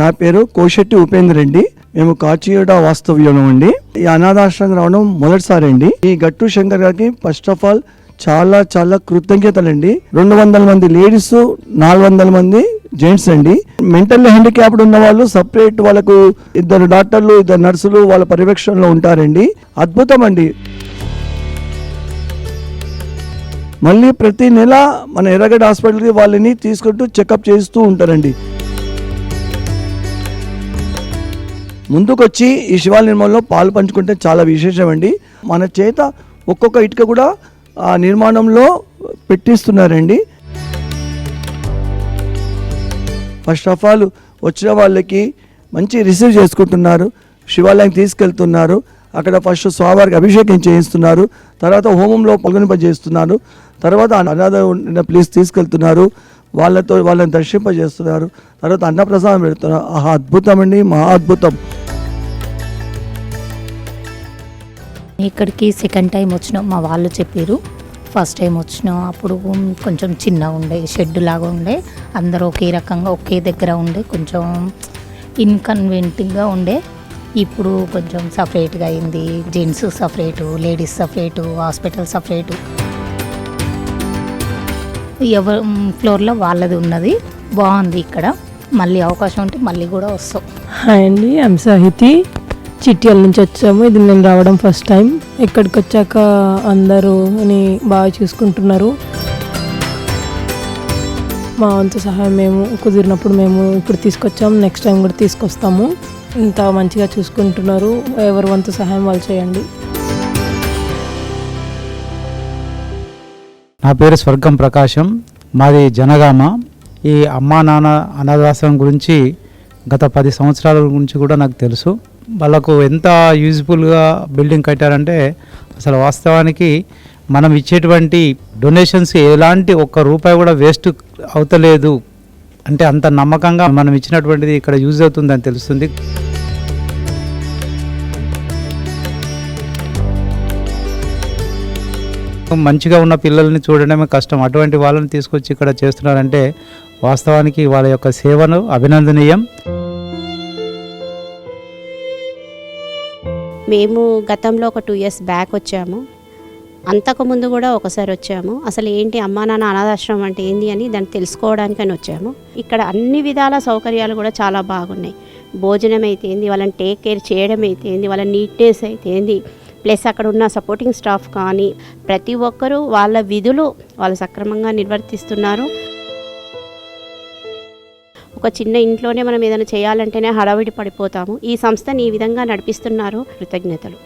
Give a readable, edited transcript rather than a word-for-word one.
నా పేరు కోశెట్టి ఉపేంద్ర రెడ్డి. మేము కాచిగూడ వాస్తవ్యం అండి. ఈ అనాథాశ్రమం రావడం మొదటిసారి అండి. ఈ గట్టు శంకర్ గారికి ఫస్ట్ ఆఫ్ ఆల్ చాలా చాలా కృతజ్ఞతలండి. 200 మంది లేడీస్, 400 మంది జెంట్స్ అండి. మెంటల్ హ్యాండిక్యాప్డ్ ఉన్న వాళ్ళు సపరేట్, వాళ్ళకు 2 డాక్టర్లు, 2 నర్సులు వాళ్ళ పర్యవేక్షణలో ఉంటారండి. అద్భుతం అండి. మళ్ళీ ప్రతి నెల మన ఎర్రగడ్డ హాస్పిటల్కి వాళ్ళని తీసుకుంటూ చెకప్ చేస్తూ ఉంటారండి. ముందుకొచ్చి ఈ శివాలయ నిర్మాణంలో పాలు పంచుకుంటే చాలా విశేషం అండి. మన చేత ఒక్కొక్క ఇటుక కూడా ఆ నిర్మాణంలో పెట్టిస్తున్నారండి. ఫస్ట్ ఆఫ్ ఆల్ వచ్చిన వాళ్ళకి మంచి రిసీవ్ చేసుకుంటున్నారు, శివాలయానికి తీసుకెళ్తున్నారు. అక్కడ ఫస్ట్ స్వామివారికి అభిషేకం చేయిస్తున్నారు, తర్వాత హోమంలో పాల్గొనింపజేస్తున్నారు, తర్వాత అనాథ ఉన్న ప్లేస్ తీసుకెళ్తున్నారు, వాళ్ళని దర్శింపజేస్తున్నారు, తర్వాత అన్నప్రసాదం పెడుతున్నారు. అద్భుతం అండి, మహా అద్భుతం. ఇక్కడికి సెకండ్ టైం వచ్చినాం, మా వాళ్ళు చెప్పారు. ఫస్ట్ టైం వచ్చినాం అప్పుడు కొంచెం చిన్నగా ఉండే, షెడ్ లాగా ఉండే, అందరూ ఒకే రకంగా ఒకే దగ్గర ఉండే, కొంచెం ఇన్కన్వీనియంట్గా ఉండే. ఇప్పుడు కొంచెం సపరేట్గా అయింది. Gents separate, ladies separate, hospital separate, ఎవరి ఫ్లోర్లో వాళ్ళది ఉన్నది. బాగుంది ఇక్కడ. మళ్ళీ అవకాశం ఉంటే మళ్ళీ కూడా వస్తాం. హాయ్ అండి, ఐమ్ సాహితి. చిట్యాల నుంచి వచ్చాము. ఇది నేను రావడం ఫస్ట్ టైం. ఇక్కడికి వచ్చాక అందరూ బాగా చూసుకుంటున్నారు. మా వంతు సహాయం మేము కుదిరినప్పుడు మేము ఇప్పుడు తీసుకొచ్చాము, నెక్స్ట్ టైం కూడా తీసుకొస్తాము. ఇంత మంచిగా చూసుకుంటున్నారు. ఎవరి వంతు సహాయం వాళ్ళు చేయండి. నా పేరు స్వర్గం ప్రకాశం, మాది జనగామ. ఈ అమ్మా నాన్న అనాథాశ్రమం గురించి గత 10 సంవత్సరాల గురించి కూడా నాకు తెలుసు. వాళ్ళకు ఎంత యూజ్ఫుల్గా బిల్డింగ్ కట్టారంటే అసలు వాస్తవానికి మనం ఇచ్చేటువంటి డొనేషన్స్ ఎలాంటి ఒక్క రూపాయి కూడా వేస్ట్ అవుతలేదు. అంటే అంత నమ్మకంగా మనం ఇచ్చినటువంటిది ఇక్కడ యూజ్ అవుతుందని తెలుస్తుంది. మంచిగా ఉన్న పిల్లల్ని చూడడమే కష్టం, అటువంటి వాళ్ళని తీసుకొచ్చి ఇక్కడ చేస్తున్నారంటే వాస్తవానికి వాళ్ళ యొక్క సేవను అభినందనీయం. మేము గతంలో ఒక 2 years బ్యాక్ వచ్చాము. అంతకుముందు కూడా ఒకసారి వచ్చాము. అసలు ఏంటి అమ్మా నాన్న అనాథాశ్రమం అంటే ఏంటి అని దాన్ని తెలుసుకోవడానికని వచ్చాము. ఇక్కడ అన్ని విధాల సౌకర్యాలు కూడా చాలా బాగున్నాయి. భోజనం అయితే ఏంది, వాళ్ళని టేక్ కేర్ చేయడం అయితే ఏంది, వాళ్ళ నీట్నెస్ అయితే ఏంది, ప్లస్ అక్కడ ఉన్న సపోర్టింగ్ స్టాఫ్ కానీ ప్రతి ఒక్కరూ వాళ్ళ విధులు వాళ్ళు సక్రమంగా నిర్వర్తిస్తున్నారు. ఒక చిన్న ఇంట్లోనే మనం ఏదైనా చేయాలంటేనే హడావిడి పడిపోతాము. ఈ సంస్థని ఈ విధంగా నడిపిస్తున్నారు. కృతజ్ఞతలు.